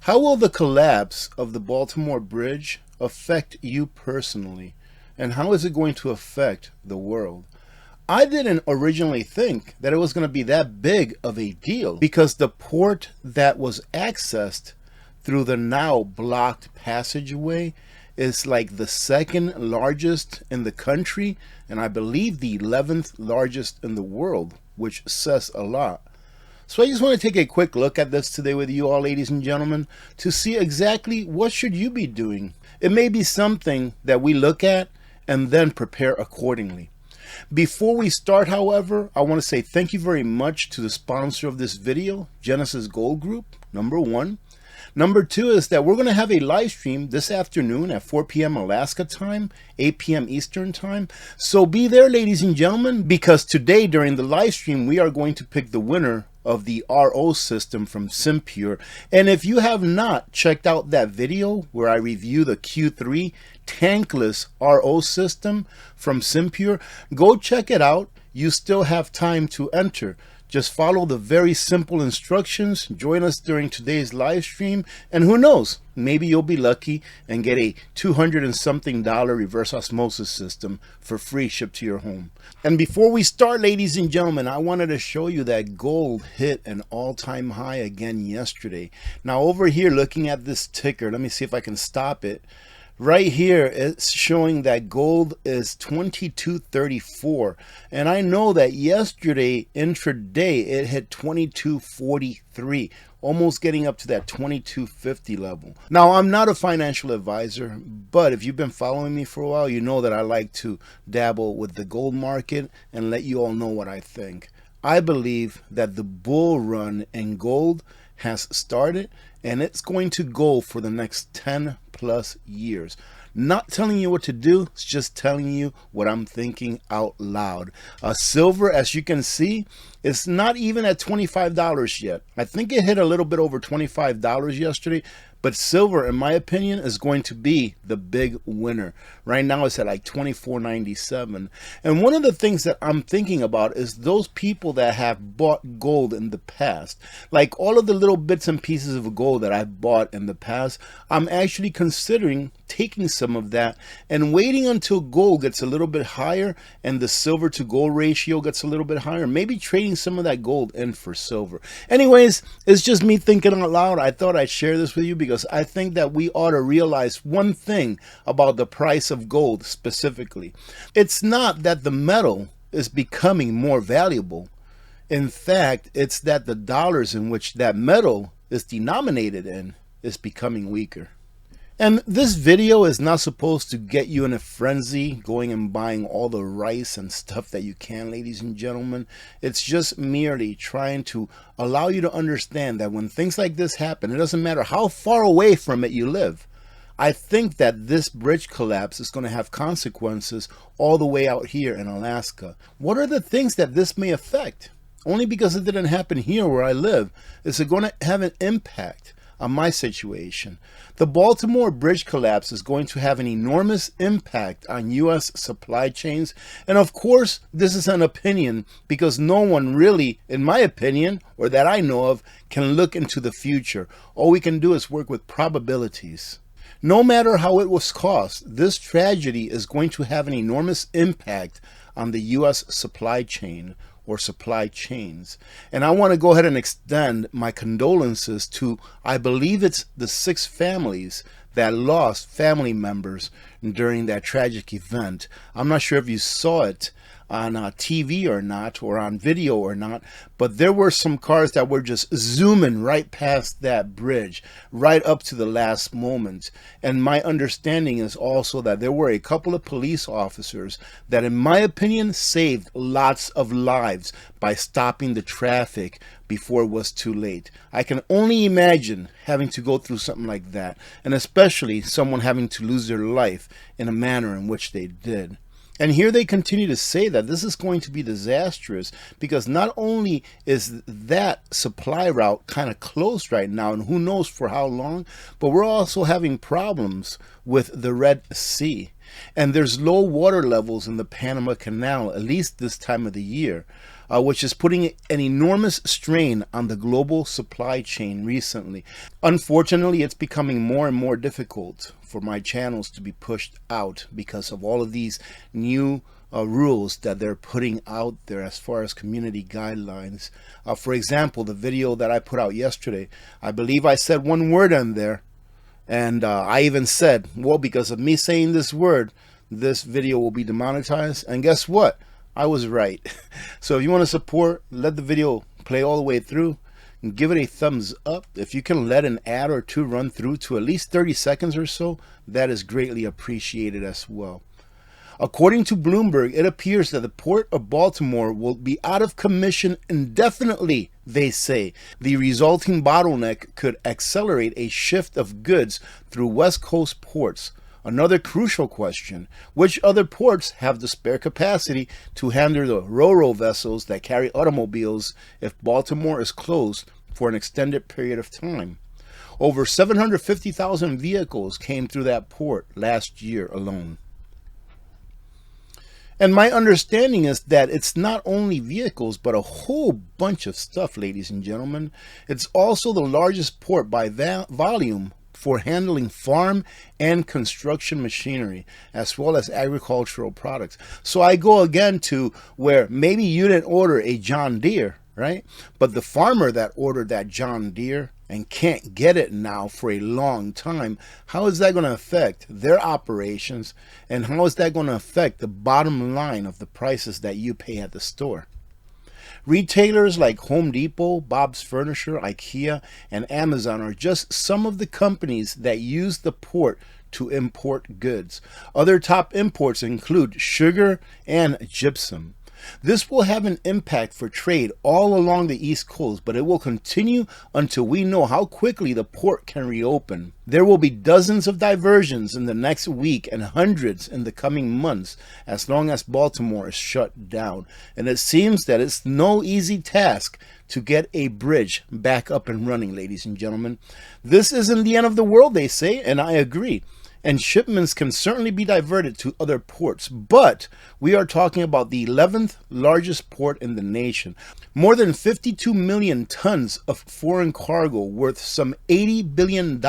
How will the collapse of the Baltimore Bridge affect you personally? And how is it going to affect the world? I didn't originally think that it was going to be that big of a deal because the port that was accessed through the now blocked passageway is like the second largest in the country, and I believe the 11th largest in the world, which says a lot. So I just want to take a quick look at this today with you all, ladies and gentlemen, to see exactly what should you be doing. It may be something that we look at and then prepare accordingly. Before we start, however, I want to say thank you very much to the sponsor of this video, Genesis Gold Group, number one. Number two is that we're going to have a live stream this afternoon at 4 p.m. Alaska time, 8 p.m. Eastern time. So be there, ladies and gentlemen, because today during the live stream, we are going to pick the winner of the RO system from Simpure. And if you have not checked out that video where I review the Q3 tankless RO system from Simpure, go check it out. You still have time to enter. Just follow the very simple instructions, join us during today's live stream, and who knows, maybe you'll be lucky and get a $200 and something reverse osmosis system for free shipped to your home. And before we start, ladies and gentlemen, I wanted to show you that gold hit an all-time high again yesterday. Now over here looking at this ticker, let me see if I can stop it. Right here, it's showing that gold is 22.34, and I know that yesterday intraday it hit 22.43, almost getting up to that 22.50 level. Now, I'm not a financial advisor, but if you've been following me for a while, you know that I like to dabble with the gold market and let you all know what I think. I believe that the bull run in gold has started, and it's going to go for the next 10 plus years. Not telling you what to do, it's just telling you what I'm thinking out loud. Silver, as you can see, it's not even at $25 yet. I think it hit a little bit over $25 yesterday, but silver, in my opinion, is going to be the big winner. Right now it's at like $24.97. And one of the things that I'm thinking about is those people that have bought gold in the past. Like all of the little bits and pieces of gold that I've bought in the past, I'm actually considering taking some of that and waiting until gold gets a little bit higher and the silver to gold ratio gets a little bit higher. Maybe trading some of that gold in for silver. Anyways, it's just me thinking out loud. I thought I'd share this with you because I think that we ought to realize one thing about the price of gold specifically. It's not that the metal is becoming more valuable. In fact, it's that the dollars in which that metal is denominated in is becoming weaker. And this video is not supposed to get you in a frenzy going and buying all the rice and stuff that you can, ladies and gentlemen. It's just merely trying to allow you to understand that when things like this happen, it doesn't matter how far away from it you live. I think that this bridge collapse is going to have consequences all the way out here in Alaska. What are the things that this may affect? Only because it didn't happen here where I live, is it going to have an impact on my situation. The Baltimore Bridge collapse is going to have an enormous impact on U.S. supply chains. And of course, this is an opinion because no one really, in my opinion, or that I know of, can look into the future. All we can do is work with probabilities. No matter how it was caused, this tragedy is going to have an enormous impact on the U.S. supply chain or supply chains. And I want to go ahead and extend my condolences to, I believe it's the 6 families that lost family members during that tragic event. I'm not sure if you saw it on TV or not, or on video or not, but there were some cars that were just zooming right past that bridge, right up to the last moment. And my understanding is also that there were a couple of police officers that, in my opinion, saved lots of lives by stopping the traffic before it was too late. I can only imagine having to go through something like that, and especially someone having to lose their life in a manner in which they did. And here they continue to say that this is going to be disastrous because not only is that supply route kind of closed right now, and who knows for how long, but we're also having problems with the Red Sea. And there's low water levels in the Panama Canal, at least this time of the year. which is putting an enormous strain on the global supply chain recently. Unfortunately, it's becoming more and more difficult for my channels to be pushed out because of all of these new rules that they're putting out there as far as community guidelines. For example, the video that I put out yesterday, I believe I said one word in there, and I even said, well, because of me saying this word, this video will be demonetized. And guess what? I was right. So if you want to support, let the video play all the way through and give it a thumbs up. If you can let an ad or two run through to at least 30 seconds or so, that is greatly appreciated as well. According to Bloomberg, it appears that the Port of Baltimore will be out of commission indefinitely, they say. The resulting bottleneck could accelerate a shift of goods through West Coast ports. Another crucial question, which other ports have the spare capacity to handle the ro-ro vessels that carry automobiles if Baltimore is closed for an extended period of time? Over 750,000 vehicles came through that port last year alone. And my understanding is that it's not only vehicles, but a whole bunch of stuff, ladies and gentlemen. It's also the largest port by volume for handling farm and construction machinery, as well as agricultural products. So I go again to where maybe you didn't order a John Deere, right? But the farmer that ordered that John Deere and can't get it now for a long time, how is that going to affect their operations, and how is that going to affect the bottom line of the prices that you pay at the store? Retailers like Home Depot, Bob's Furniture, IKEA, and Amazon are just some of the companies that use the port to import goods. Other top imports include sugar and gypsum. This will have an impact for trade all along the East Coast, but it will continue until we know how quickly the port can reopen. There will be dozens of diversions in the next week and hundreds in the coming months as long as Baltimore is shut down. And it seems that it's no easy task to get a bridge back up and running, ladies and gentlemen. This isn't the end of the world, they say, and I agree. And shipments can certainly be diverted to other ports, but we are talking about the 11th largest port in the nation. More than 52 million tons of foreign cargo worth some $80 billion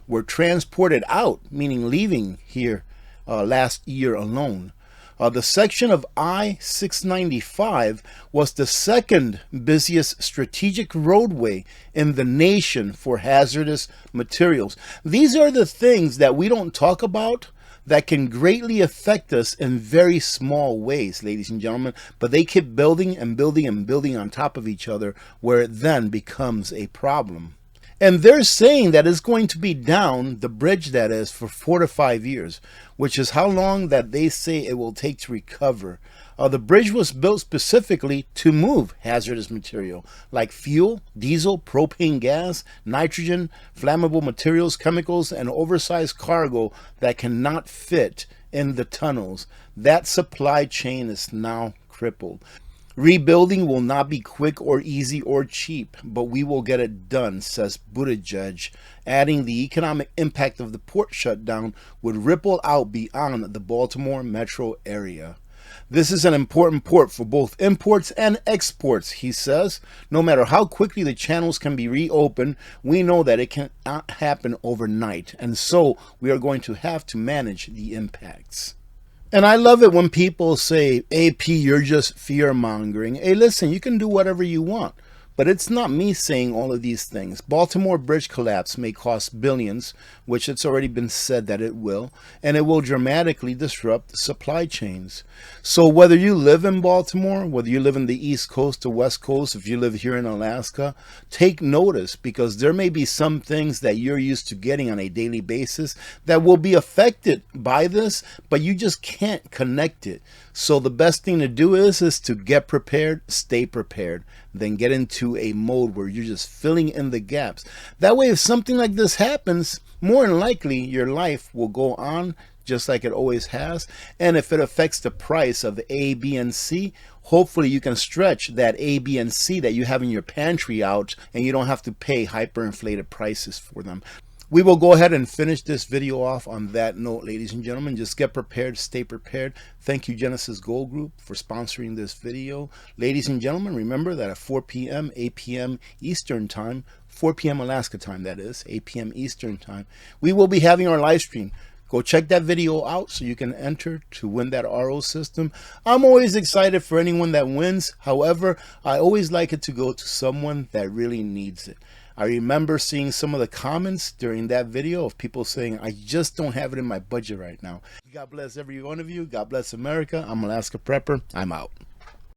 were transported out, meaning leaving here last year alone. The section of I-695 was the second busiest strategic roadway in the nation for hazardous materials. These are the things that we don't talk about that can greatly affect us in very small ways, ladies and gentlemen, but they keep building and building and building on top of each other, where it then becomes a problem. And they're saying that it's going to be down, the bridge that is, for 4 to 5 years, which is how long that they say it will take to recover. The bridge was built specifically to move hazardous material like fuel, diesel, propane gas, nitrogen, flammable materials, chemicals, and oversized cargo that cannot fit in the tunnels. That supply chain is now crippled. Rebuilding will not be quick or easy or cheap, but we will get it done, says Buttigieg, adding the economic impact of the port shutdown would ripple out beyond the Baltimore metro area. This is an important port for both imports and exports, he says. No matter how quickly the channels can be reopened, we know that it cannot happen overnight, and so we are going to have to manage the impacts. And I love it when people say, AP, you're just fear-mongering. Hey, listen, you can do whatever you want. But it's not me saying all of these things. Baltimore bridge collapse may cost billions, which it's already been said that it will, and it will dramatically disrupt the supply chains. So whether you live in Baltimore, whether you live in the East Coast or West Coast, if you live here in Alaska, take notice, because there may be some things that you're used to getting on a daily basis that will be affected by this, but you just can't connect it. So the best thing to do is to get prepared, stay prepared, then get into a mode where you're just filling in the gaps. That way, if something like this happens, more than likely your life will go on just like it always has. And if it affects the price of A, B, and C, hopefully you can stretch that A, B, and C that you have in your pantry out, and you don't have to pay hyperinflated prices for them. We will go ahead and finish this video off on that note, ladies and gentlemen. Just get prepared, stay prepared. Thank you, Genesis Gold Group, for sponsoring this video. Ladies and gentlemen, remember that at 4 p.m., 8 p.m. Eastern Time, 4 p.m. Alaska time, that is, 8 p.m. Eastern Time, we will be having our live stream. Go check that video out so you can enter to win that RO system. I'm always excited for anyone that wins. However, I always like it to go to someone that really needs it. I remember seeing some of the comments during that video of people saying, I just don't have it in my budget right now. God bless every one of you. God bless America. I'm Alaska Prepper. I'm out.